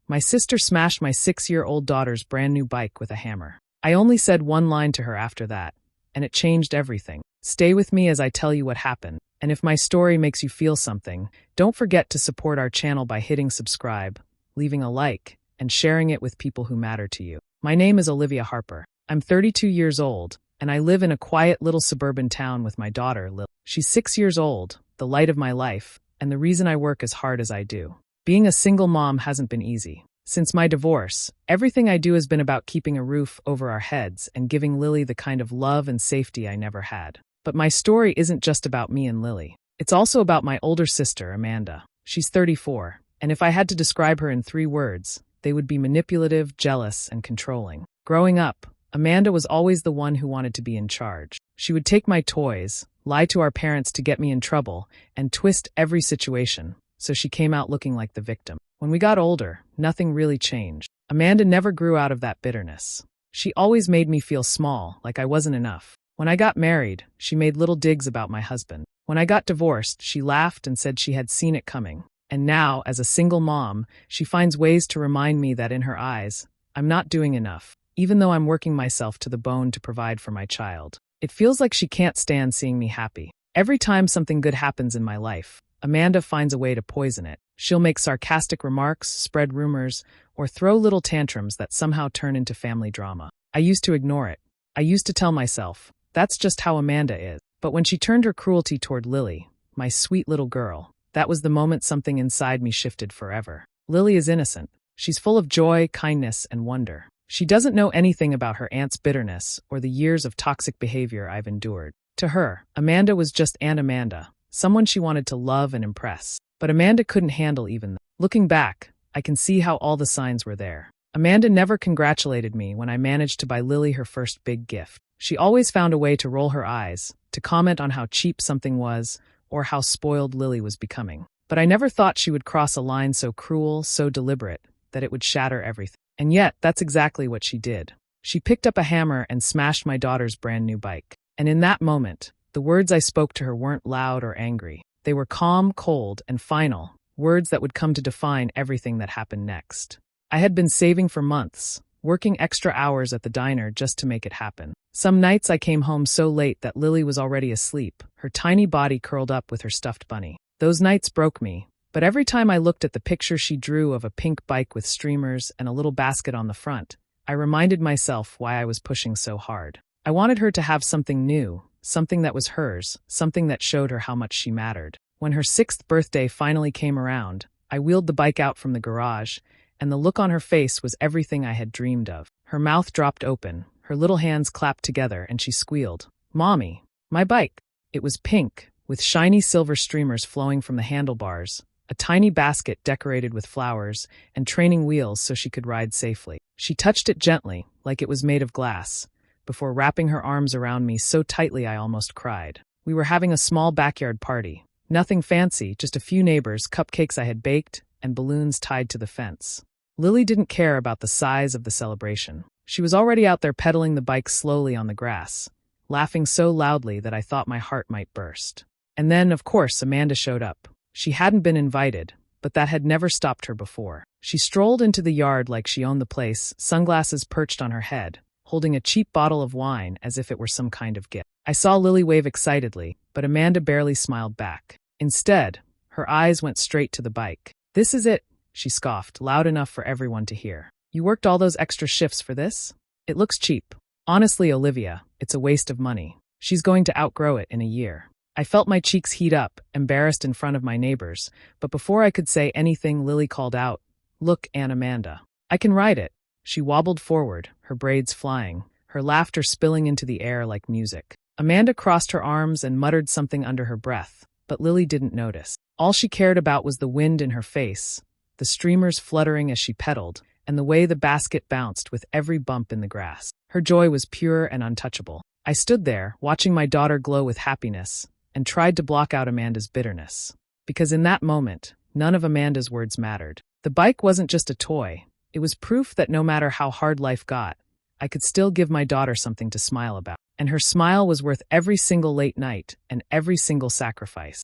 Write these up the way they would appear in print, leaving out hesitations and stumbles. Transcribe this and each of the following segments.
My sister smashed my 6-year-old daughter's brand new bike with a hammer. I only said one line to her after that, and it changed everything. Stay with me as I tell you what happened, and if my story makes you feel something, don't forget to support our channel by hitting subscribe, leaving a like, and sharing it with people who matter to you. My name is Olivia Harper. I'm 32 years old, and I live in a quiet little suburban town with my daughter, Lily. She's 6 years old, the light of my life, and the reason I work as hard as I do. Being a single mom hasn't been easy. Since my divorce, everything I do has been about keeping a roof over our heads and giving Lily the kind of love and safety I never had. But my story isn't just about me and Lily. It's also about my older sister, Amanda. She's 34, and if I had to describe her in 3 words, they would be manipulative, jealous, and controlling. Growing up, Amanda was always the one who wanted to be in charge. She would take my toys, lie to our parents to get me in trouble, and twist every situation, so she came out looking like the victim. When we got older, nothing really changed. Amanda never grew out of that bitterness. She always made me feel small, like I wasn't enough. When I got married, she made little digs about my husband. When I got divorced, she laughed and said she had seen it coming. And now, as a single mom, she finds ways to remind me that in her eyes, I'm not doing enough, even though I'm working myself to the bone to provide for my child. It feels like she can't stand seeing me happy. Every time something good happens in my life, Amanda finds a way to poison it. She'll make sarcastic remarks, spread rumors, or throw little tantrums that somehow turn into family drama. I used to ignore it. I used to tell myself, that's just how Amanda is. But when she turned her cruelty toward Lily, my sweet little girl, that was the moment something inside me shifted forever. Lily is innocent. She's full of joy, kindness, and wonder. She doesn't know anything about her aunt's bitterness or the years of toxic behavior I've endured. To her, Amanda was just Aunt Amanda, someone she wanted to love and impress. But Amanda couldn't handle even that. Looking back, I can see how all the signs were there. Amanda never congratulated me when I managed to buy Lily her first big gift. She always found a way to roll her eyes, to comment on how cheap something was, or how spoiled Lily was becoming. But I never thought she would cross a line so cruel, so deliberate, that it would shatter everything. And yet, that's exactly what she did. She picked up a hammer and smashed my daughter's brand new bike. And in that moment, the words I spoke to her weren't loud or angry. They were calm, cold, and final, words that would come to define everything that happened next. I had been saving for months, working extra hours at the diner just to make it happen. Some nights I came home so late that Lily was already asleep, her tiny body curled up with her stuffed bunny. Those nights broke me, but every time I looked at the picture she drew of a pink bike with streamers and a little basket on the front, I reminded myself why I was pushing so hard. I wanted her to have something new, something that was hers, something that showed her how much she mattered. When her 6th birthday finally came around, I wheeled the bike out from the garage, and the look on her face was everything I had dreamed of. Her mouth dropped open, her little hands clapped together, and she squealed, "Mommy, my bike!" It was pink, with shiny silver streamers flowing from the handlebars, a tiny basket decorated with flowers, and training wheels so she could ride safely. She touched it gently, like it was made of glass, before wrapping her arms around me so tightly I almost cried. We were having a small backyard party. Nothing fancy, just a few neighbors, cupcakes I had baked, and balloons tied to the fence. Lily didn't care about the size of the celebration. She was already out there pedaling the bike slowly on the grass, laughing so loudly that I thought my heart might burst. And then, of course, Amanda showed up. She hadn't been invited, but that had never stopped her before. She strolled into the yard like she owned the place, sunglasses perched on her head, holding a cheap bottle of wine as if it were some kind of gift. I saw Lily wave excitedly, but Amanda barely smiled back. Instead, her eyes went straight to the bike. "This is it," she scoffed, loud enough for everyone to hear. "You worked all those extra shifts for this? It looks cheap." Honestly, Olivia, it's a waste of money. She's going to outgrow it in a year. I felt my cheeks heat up, embarrassed in front of my neighbors, but before I could say anything, Lily called out, "Look, Aunt Amanda. I can ride it." She wobbled forward, her braids flying, her laughter spilling into the air like music. Amanda crossed her arms and muttered something under her breath, but Lily didn't notice. All she cared about was the wind in her face, the streamers fluttering as she pedaled, and the way the basket bounced with every bump in the grass. Her joy was pure and untouchable. I stood there, watching my daughter glow with happiness, and tried to block out Amanda's bitterness. Because in that moment, none of Amanda's words mattered. The bike wasn't just a toy. It was proof that no matter how hard life got, I could still give my daughter something to smile about. And her smile was worth every single late night and every single sacrifice.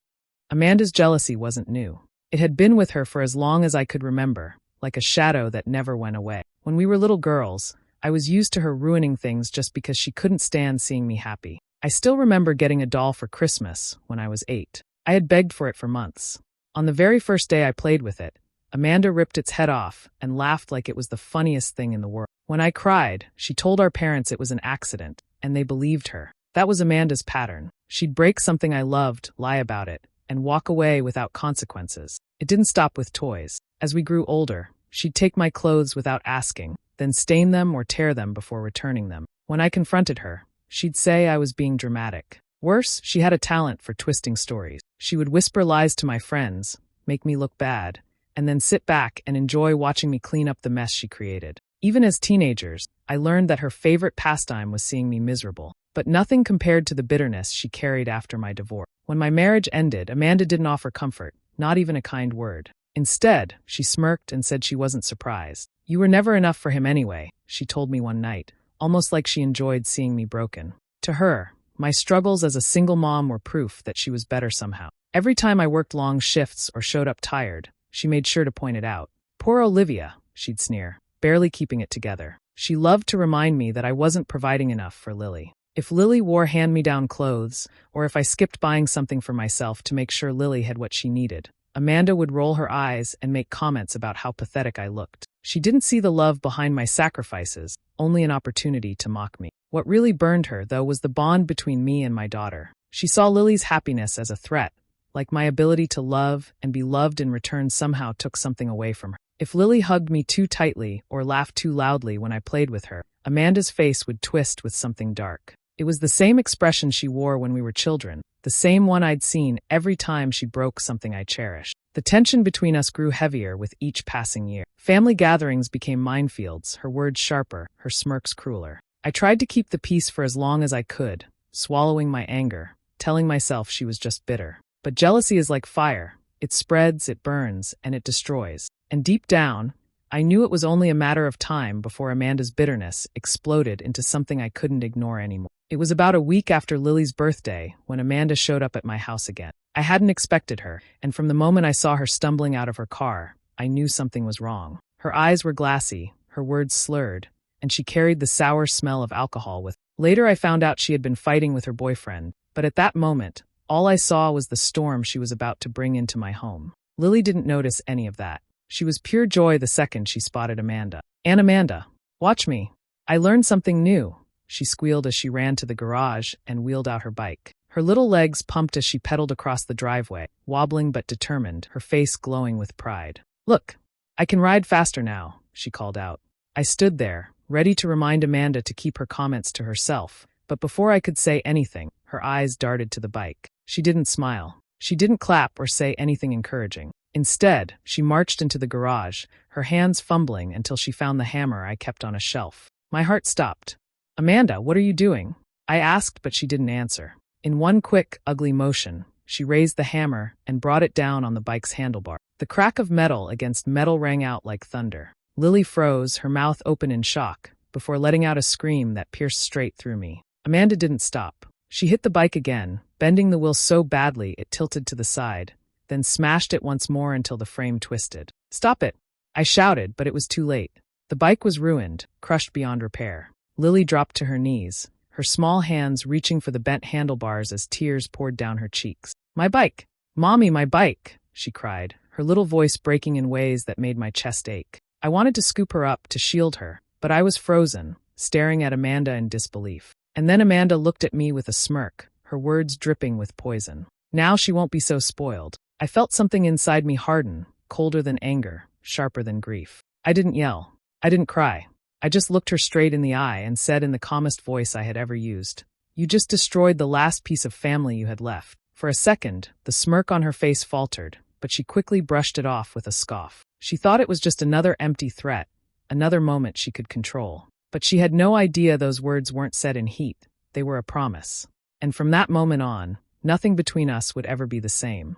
Amanda's jealousy wasn't new. It had been with her for as long as I could remember, like a shadow that never went away. When we were little girls, I was used to her ruining things just because she couldn't stand seeing me happy. I still remember getting a doll for Christmas when I was 8. I had begged for it for months. On the very first day I played with it, Amanda ripped its head off and laughed like it was the funniest thing in the world. When I cried, she told our parents it was an accident, and they believed her. That was Amanda's pattern. She'd break something I loved, lie about it, and walk away without consequences. It didn't stop with toys. As we grew older, she'd take my clothes without asking, then stain them or tear them before returning them. When I confronted her, she'd say I was being dramatic. Worse, she had a talent for twisting stories. She would whisper lies to my friends, make me look bad, and then sit back and enjoy watching me clean up the mess she created. Even as teenagers, I learned that her favorite pastime was seeing me miserable. But nothing compared to the bitterness she carried after my divorce. When my marriage ended, Amanda didn't offer comfort, not even a kind word. Instead, she smirked and said she wasn't surprised. "You were never enough for him anyway," she told me one night, almost like she enjoyed seeing me broken. To her, my struggles as a single mom were proof that she was better somehow. Every time I worked long shifts or showed up tired, she made sure to point it out. "Poor Olivia," she'd sneer, barely keeping it together. She loved to remind me that I wasn't providing enough for Lily. If Lily wore hand-me-down clothes, or if I skipped buying something for myself to make sure Lily had what she needed, Amanda would roll her eyes and make comments about how pathetic I looked. She didn't see the love behind my sacrifices, only an opportunity to mock me. What really burned her, though, was the bond between me and my daughter. She saw Lily's happiness as a threat, like my ability to love and be loved in return somehow took something away from her. If Lily hugged me too tightly or laughed too loudly when I played with her, Amanda's face would twist with something dark. It was the same expression she wore when we were children, the same one I'd seen every time she broke something I cherished. The tension between us grew heavier with each passing year. Family gatherings became minefields, her words sharper, her smirks crueler. I tried to keep the peace for as long as I could, swallowing my anger, telling myself she was just bitter. But jealousy is like fire. It spreads, it burns, and it destroys. And deep down, I knew it was only a matter of time before Amanda's bitterness exploded into something I couldn't ignore anymore. It was about a week after Lily's birthday when Amanda showed up at my house again. I hadn't expected her, and from the moment I saw her stumbling out of her car, I knew something was wrong. Her eyes were glassy, her words slurred, and she carried the sour smell of alcohol with her. Later I found out she had been fighting with her boyfriend, but at that moment, all I saw was the storm she was about to bring into my home. Lily didn't notice any of that. She was pure joy the second she spotted Amanda. "Aunt Amanda, watch me. I learned something new," she squealed as she ran to the garage and wheeled out her bike. Her little legs pumped as she pedaled across the driveway, wobbling but determined, her face glowing with pride. "Look, I can ride faster now," she called out. I stood there, ready to remind Amanda to keep her comments to herself, but before I could say anything, her eyes darted to the bike. She didn't smile. She didn't clap or say anything encouraging. Instead, she marched into the garage, her hands fumbling until she found the hammer I kept on a shelf. My heart stopped. "Amanda, what are you doing?" I asked, but she didn't answer. In one quick, ugly motion, she raised the hammer and brought it down on the bike's handlebar. The crack of metal against metal rang out like thunder. Lily froze, her mouth open in shock, before letting out a scream that pierced straight through me. Amanda didn't stop. She hit the bike again, bending the wheel so badly it tilted to the side, then smashed it once more until the frame twisted. "Stop it!" I shouted, but it was too late. The bike was ruined, crushed beyond repair. Lily dropped to her knees, her small hands reaching for the bent handlebars as tears poured down her cheeks. "My bike! Mommy, my bike!" she cried, her little voice breaking in ways that made my chest ache. I wanted to scoop her up, to shield her, but I was frozen, staring at Amanda in disbelief. And then Amanda looked at me with a smirk, her words dripping with poison. "Now she won't be so spoiled." I felt something inside me harden, colder than anger, sharper than grief. I didn't yell. I didn't cry. I just looked her straight in the eye and said in the calmest voice I had ever used, "You just destroyed the last piece of family you had left." For a second, the smirk on her face faltered, but she quickly brushed it off with a scoff. She thought it was just another empty threat, another moment she could control. But she had no idea those words weren't said in heat, they were a promise. And from that moment on, nothing between us would ever be the same.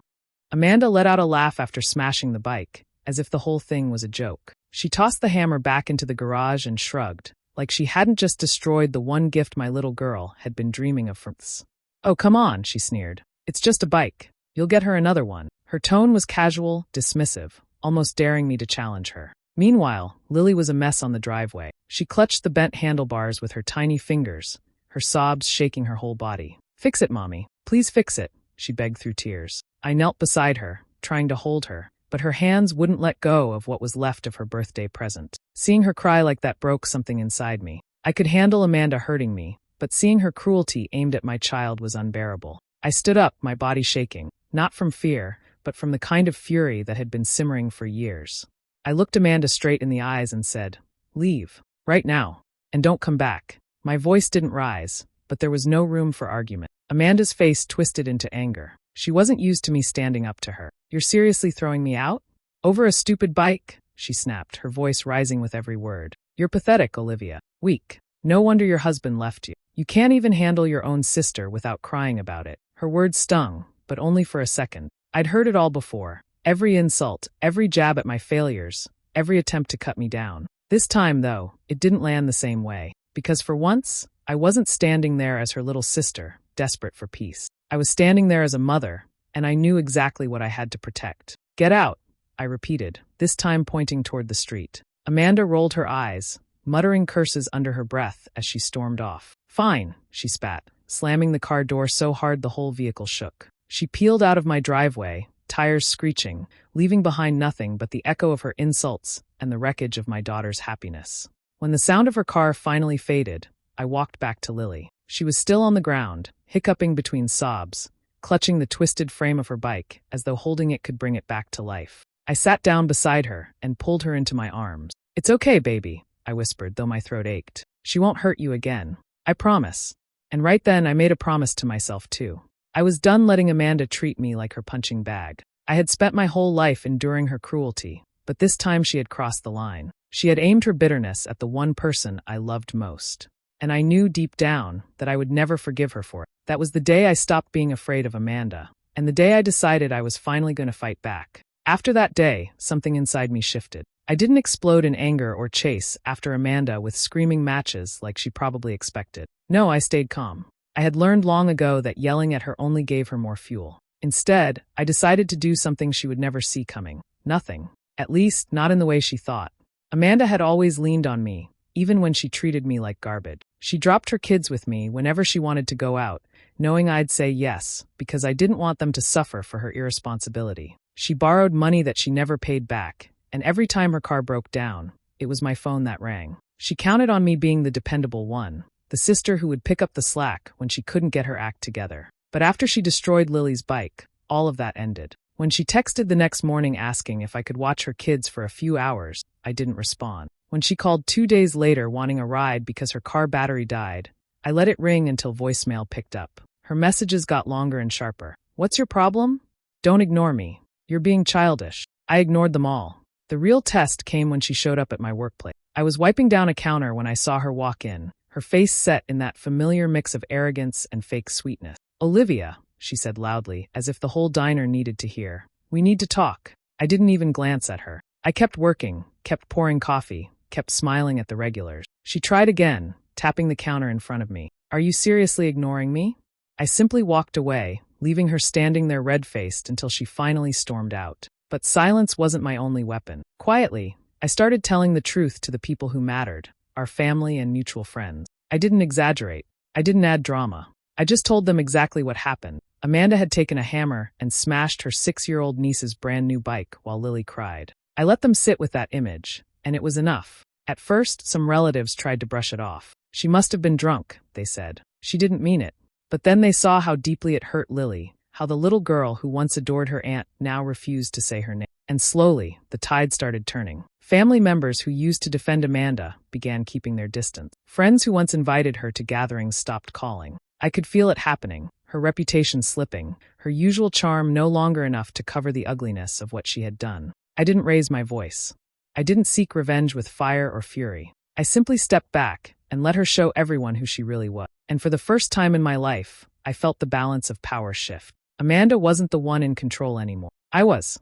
Amanda let out a laugh after smashing the bike, as if the whole thing was a joke. She tossed the hammer back into the garage and shrugged, like she hadn't just destroyed the one gift my little girl had been dreaming of for months. "Oh, come on," she sneered. "It's just a bike. You'll get her another one." Her tone was casual, dismissive, almost daring me to challenge her. Meanwhile, Lily was a mess on the driveway. She clutched the bent handlebars with her tiny fingers, her sobs shaking her whole body. "Fix it, Mommy. Please fix it," she begged through tears. I knelt beside her, trying to hold her, but her hands wouldn't let go of what was left of her birthday present. Seeing her cry like that broke something inside me. I could handle Amanda hurting me, but seeing her cruelty aimed at my child was unbearable. I stood up, my body shaking, not from fear, but from the kind of fury that had been simmering for years. I looked Amanda straight in the eyes and said, "Leave, right now, and don't come back." My voice didn't rise, but there was no room for argument. Amanda's face twisted into anger. She wasn't used to me standing up to her. "You're seriously throwing me out? Over a stupid bike?" she snapped, her voice rising with every word. "You're pathetic, Olivia. Weak. No wonder your husband left you. You can't even handle your own sister without crying about it." Her words stung, but only for a second. I'd heard it all before. Every insult, every jab at my failures, every attempt to cut me down. This time, though, it didn't land the same way. Because for once, I wasn't standing there as her little sister, desperate for peace. I was standing there as a mother, and I knew exactly what I had to protect. "Get out," I repeated, this time pointing toward the street. Amanda rolled her eyes, muttering curses under her breath as she stormed off. "Fine," she spat, slamming the car door so hard the whole vehicle shook. She peeled out of my driveway, tires screeching, leaving behind nothing but the echo of her insults and the wreckage of my daughter's happiness. When the sound of her car finally faded, I walked back to Lily. She was still on the ground, hiccuping between sobs, clutching the twisted frame of her bike as though holding it could bring it back to life. I sat down beside her and pulled her into my arms. "It's okay, baby," I whispered, though my throat ached. "She won't hurt you again. I promise." And right then I made a promise to myself too. I was done letting Amanda treat me like her punching bag. I had spent my whole life enduring her cruelty, but this time she had crossed the line. She had aimed her bitterness at the one person I loved most. And I knew deep down that I would never forgive her for it. That was the day I stopped being afraid of Amanda, and the day I decided I was finally going to fight back. After that day, something inside me shifted. I didn't explode in anger or chase after Amanda with screaming matches like she probably expected. No, I stayed calm. I had learned long ago that yelling at her only gave her more fuel. Instead, I decided to do something she would never see coming. Nothing. At least, not in the way she thought. Amanda had always leaned on me, even when she treated me like garbage. She dropped her kids with me whenever she wanted to go out, knowing I'd say yes, because I didn't want them to suffer for her irresponsibility. She borrowed money that she never paid back, and every time her car broke down, it was my phone that rang. She counted on me being the dependable one, the sister who would pick up the slack when she couldn't get her act together. But after she destroyed Lily's bike, all of that ended. When she texted the next morning asking if I could watch her kids for a few hours, I didn't respond. When she called 2 days later wanting a ride because her car battery died, I let it ring until voicemail picked up. Her messages got longer and sharper. "What's your problem? Don't ignore me. You're being childish." I ignored them all. The real test came when she showed up at my workplace. I was wiping down a counter when I saw her walk in, her face set in that familiar mix of arrogance and fake sweetness. "Olivia," she said loudly, as if the whole diner needed to hear. "We need to talk." I didn't even glance at her. I kept working, kept pouring coffee, kept smiling at the regulars. She tried again, tapping the counter in front of me. "Are you seriously ignoring me?" I simply walked away, leaving her standing there red-faced until she finally stormed out. But silence wasn't my only weapon. Quietly, I started telling the truth to the people who mattered, our family and mutual friends. I didn't exaggerate. I didn't add drama. I just told them exactly what happened. Amanda had taken a hammer and smashed her 6-year-old niece's brand new bike while Lily cried. I let them sit with that image, and it was enough. At first, some relatives tried to brush it off. "She must have been drunk," they said. "She didn't mean it." But then they saw how deeply it hurt Lily, how the little girl who once adored her aunt now refused to say her name. And slowly, the tide started turning. Family members who used to defend Amanda began keeping their distance. Friends who once invited her to gatherings stopped calling. I could feel it happening, her reputation slipping, her usual charm no longer enough to cover the ugliness of what she had done. I didn't raise my voice. I didn't seek revenge with fire or fury. I simply stepped back and let her show everyone who she really was. And for the first time in my life, I felt the balance of power shift. Amanda wasn't the one in control anymore. I was.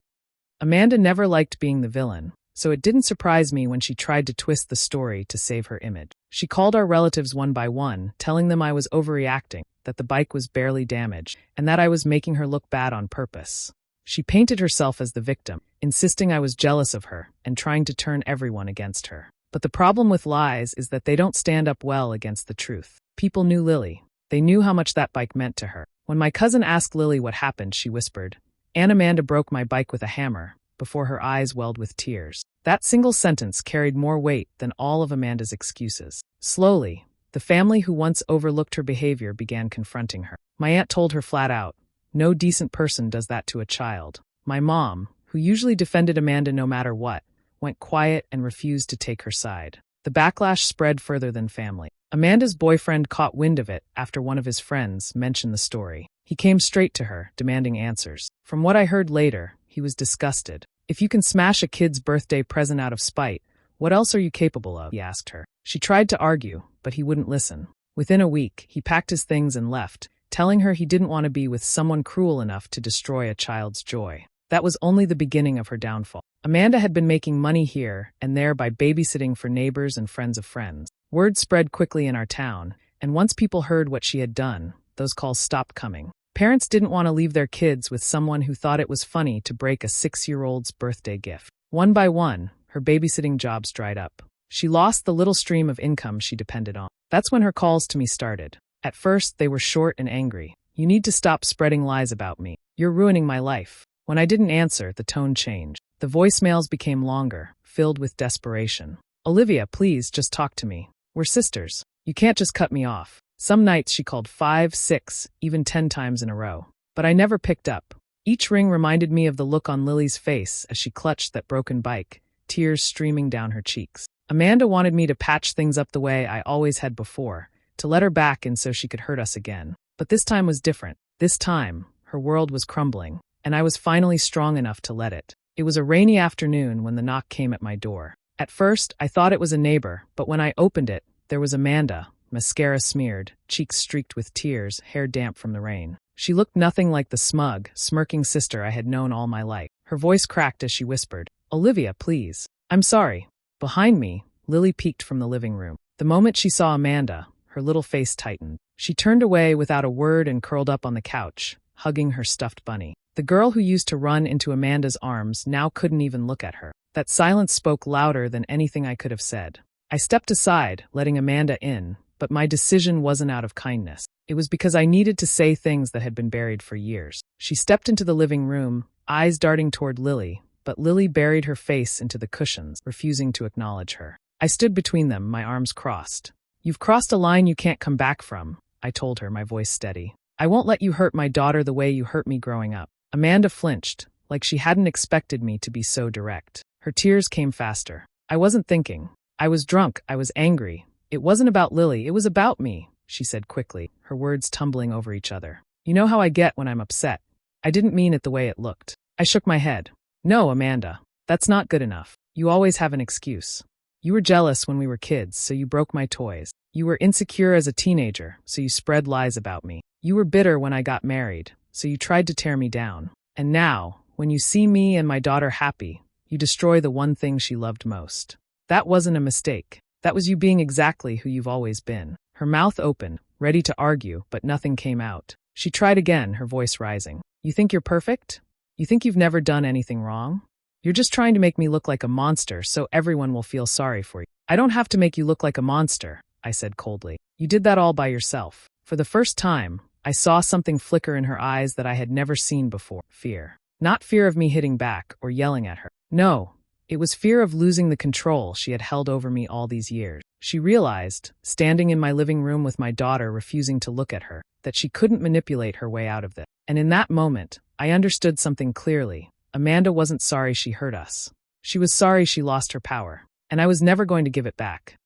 Amanda never liked being the villain, so it didn't surprise me when she tried to twist the story to save her image. She called our relatives one by one, telling them I was overreacting, that the bike was barely damaged, and that I was making her look bad on purpose. She painted herself as the victim, insisting I was jealous of her and trying to turn everyone against her. But the problem with lies is that they don't stand up well against the truth. People knew Lily. They knew how much that bike meant to her. When my cousin asked Lily what happened, she whispered, "Aunt Amanda broke my bike with a hammer," before her eyes welled with tears. That single sentence carried more weight than all of Amanda's excuses. Slowly, the family who once overlooked her behavior began confronting her. My aunt told her flat out, "No decent person does that to a child." My mom, who usually defended Amanda no matter what, went quiet and refused to take her side. The backlash spread further than family. Amanda's boyfriend caught wind of it after one of his friends mentioned the story. He came straight to her, demanding answers. From what I heard later, he was disgusted. "If you can smash a kid's birthday present out of spite, what else are you capable of?" he asked her. She tried to argue, but he wouldn't listen. Within a week, he packed his things and left, telling her he didn't want to be with someone cruel enough to destroy a child's joy. That was only the beginning of her downfall. Amanda had been making money here and there by babysitting for neighbors and friends of friends. Word spread quickly in our town, and once people heard what she had done, those calls stopped coming. Parents didn't want to leave their kids with someone who thought it was funny to break a 6-year-old's birthday gift. One by one, her babysitting jobs dried up. She lost the little stream of income she depended on. That's when her calls to me started. At first, they were short and angry. "You need to stop spreading lies about me. You're ruining my life." When I didn't answer, the tone changed. The voicemails became longer, filled with desperation. "Olivia, please, just talk to me. We're sisters. You can't just cut me off." Some nights she called 5, 6, even 10 times in a row. But I never picked up. Each ring reminded me of the look on Lily's face as she clutched that broken bike, tears streaming down her cheeks. Amanda wanted me to patch things up the way I always had before, to let her back in so she could hurt us again. But this time was different. This time, her world was crumbling, and I was finally strong enough to let it. It was a rainy afternoon when the knock came at my door. At first, I thought it was a neighbor, but when I opened it, there was Amanda, mascara smeared, cheeks streaked with tears, hair damp from the rain. She looked nothing like the smug, smirking sister I had known all my life. Her voice cracked as she whispered, "Olivia, please. I'm sorry." Behind me, Lily peeked from the living room. The moment she saw Amanda, her little face tightened. She turned away without a word and curled up on the couch, hugging her stuffed bunny. The girl who used to run into Amanda's arms now couldn't even look at her. That silence spoke louder than anything I could have said. I stepped aside, letting Amanda in, but my decision wasn't out of kindness. It was because I needed to say things that had been buried for years. She stepped into the living room, eyes darting toward Lily, but Lily buried her face into the cushions, refusing to acknowledge her. I stood between them, my arms crossed. "You've crossed a line you can't come back from," I told her, my voice steady. "I won't let you hurt my daughter the way you hurt me growing up." Amanda flinched, like she hadn't expected me to be so direct. Her tears came faster. "I wasn't thinking. I was drunk. I was angry. It wasn't about Lily. It was about me," she said quickly, her words tumbling over each other. "You know how I get when I'm upset. I didn't mean it the way it looked." I shook my head. "No, Amanda. That's not good enough. You always have an excuse. You were jealous when we were kids, so you broke my toys. You were insecure as a teenager, so you spread lies about me. You were bitter when I got married, so you tried to tear me down. And now, when you see me and my daughter happy, you destroy the one thing she loved most. That wasn't a mistake. That was you being exactly who you've always been." Her mouth opened, ready to argue, but nothing came out. She tried again, her voice rising. "You think you're perfect? You think you've never done anything wrong? You're just trying to make me look like a monster so everyone will feel sorry for you." "I don't have to make you look like a monster," I said coldly. "You did that all by yourself." For the first time, I saw something flicker in her eyes that I had never seen before. Fear. Not fear of me hitting back or yelling at her. No, it was fear of losing the control she had held over me all these years. She realized, standing in my living room with my daughter refusing to look at her, that she couldn't manipulate her way out of this. And in that moment, I understood something clearly. Amanda wasn't sorry she hurt us. She was sorry she lost her power, and I was never going to give it back.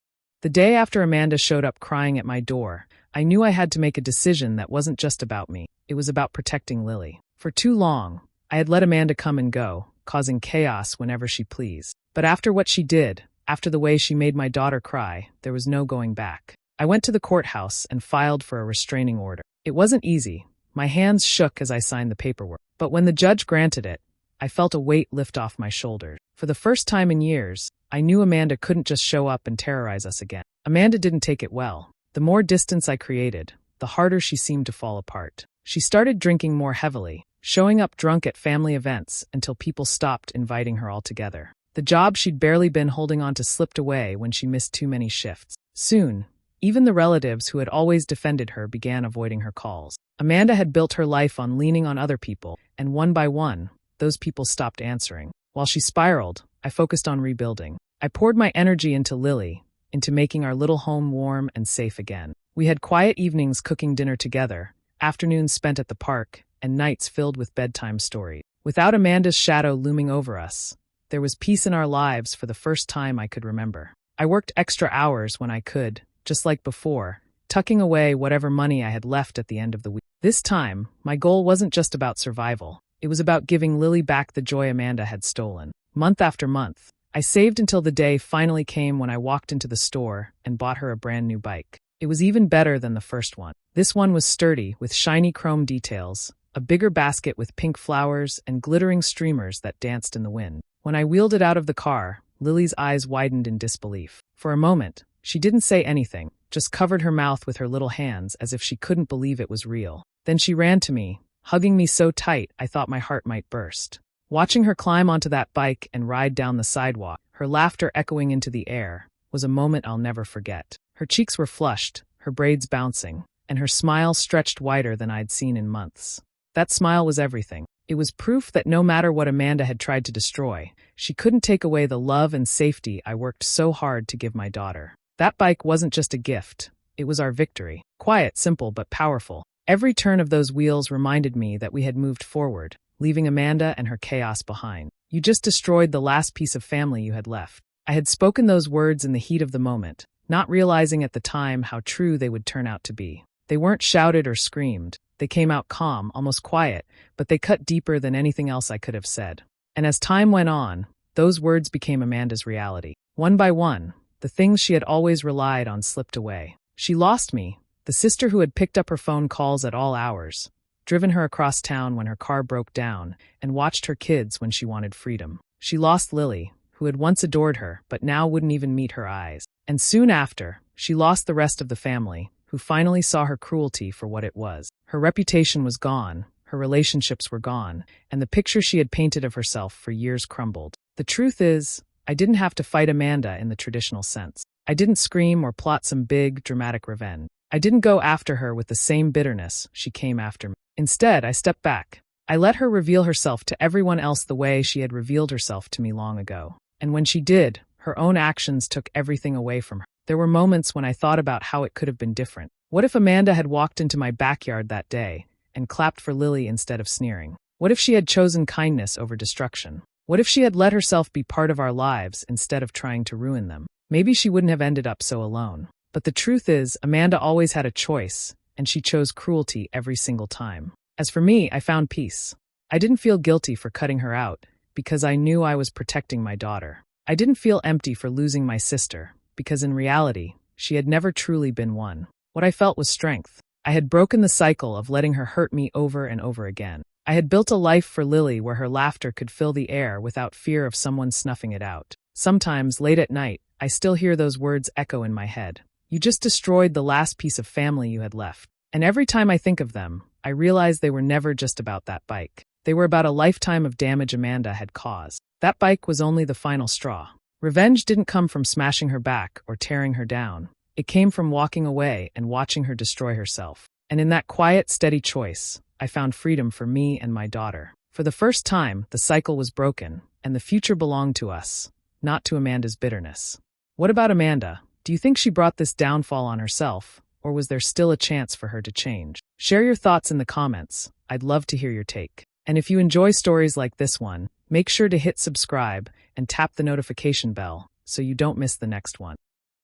The day after Amanda showed up crying at my door, I knew I had to make a decision that wasn't just about me. It was about protecting Lily. For too long, I had let Amanda come and go, causing chaos whenever she pleased. But after what she did, after the way she made my daughter cry, there was no going back. I went to the courthouse and filed for a restraining order. It wasn't easy. My hands shook as I signed the paperwork. But when the judge granted it, I felt a weight lift off my shoulders. For the first time in years, I knew Amanda couldn't just show up and terrorize us again. Amanda didn't take it well. The more distance I created, the harder she seemed to fall apart. She started drinking more heavily. showing up drunk at family events until people stopped inviting her altogether. The job she'd barely been holding on to slipped away when she missed too many shifts. Soon, even the relatives who had always defended her began avoiding her calls. Amanda had built her life on leaning on other people, and one by one, those people stopped answering. While she spiraled, I focused on rebuilding. I poured my energy into Lily, into making our little home warm and safe again. We had quiet evenings cooking dinner together, afternoons spent at the park, and nights filled with bedtime stories. Without Amanda's shadow looming over us, there was peace in our lives for the first time I could remember. I worked extra hours when I could, just like before, tucking away whatever money I had left at the end of the week. This time, my goal wasn't just about survival. It was about giving Lily back the joy Amanda had stolen. Month after month, I saved until the day finally came when I walked into the store and bought her a brand new bike. It was even better than the first one. This one was sturdy, with shiny chrome details, a bigger basket with pink flowers, and glittering streamers that danced in the wind. When I wheeled it out of the car, Lily's eyes widened in disbelief. For a moment, she didn't say anything, just covered her mouth with her little hands as if she couldn't believe it was real. Then she ran to me, hugging me so tight I thought my heart might burst. Watching her climb onto that bike and ride down the sidewalk, her laughter echoing into the air, was a moment I'll never forget. Her cheeks were flushed, her braids bouncing, and her smile stretched wider than I'd seen in months. That smile was everything. It was proof that no matter what Amanda had tried to destroy, she couldn't take away the love and safety I worked so hard to give my daughter. That bike wasn't just a gift, it was our victory. Quiet, simple, but powerful. Every turn of those wheels reminded me that we had moved forward, leaving Amanda and her chaos behind. You just destroyed the last piece of family you had left. I had spoken those words in the heat of the moment, not realizing at the time how true they would turn out to be. They weren't shouted or screamed. They came out calm, almost quiet, but they cut deeper than anything else I could have said. And as time went on, those words became Amanda's reality. One by one, the things she had always relied on slipped away. She lost me, the sister who had picked up her phone calls at all hours, driven her across town when her car broke down, and watched her kids when she wanted freedom. She lost Lily, who had once adored her but now wouldn't even meet her eyes. And soon after, she lost the rest of the family, who finally saw her cruelty for what it was. Her reputation was gone, her relationships were gone, and the picture she had painted of herself for years crumbled. The truth is, I didn't have to fight Amanda in the traditional sense. I didn't scream or plot some big, dramatic revenge. I didn't go after her with the same bitterness she came after me. Instead, I stepped back. I let her reveal herself to everyone else the way she had revealed herself to me long ago. And when she did, her own actions took everything away from her. There were moments when I thought about how it could have been different. What if Amanda had walked into my backyard that day and clapped for Lily instead of sneering? What if she had chosen kindness over destruction? What if she had let herself be part of our lives instead of trying to ruin them? Maybe she wouldn't have ended up so alone. But the truth is, Amanda always had a choice, and she chose cruelty every single time. As for me, I found peace. I didn't feel guilty for cutting her out, because I knew I was protecting my daughter. I didn't feel empty for losing my sister, because in reality, she had never truly been one. What I felt was strength. I had broken the cycle of letting her hurt me over and over again. I had built a life for Lily where her laughter could fill the air without fear of someone snuffing it out. Sometimes, late at night, I still hear those words echo in my head. You just destroyed the last piece of family you had left. And every time I think of them, I realize they were never just about that bike. They were about a lifetime of damage Amanda had caused. That bike was only the final straw. Revenge didn't come from smashing her back or tearing her down. It came from walking away and watching her destroy herself. And in that quiet, steady choice, I found freedom for me and my daughter. For the first time, the cycle was broken, and the future belonged to us, not to Amanda's bitterness. What about Amanda? Do you think she brought this downfall on herself, or was there still a chance for her to change? Share your thoughts in the comments. I'd love to hear your take. And if you enjoy stories like this one, make sure to hit subscribe and tap the notification bell so you don't miss the next one.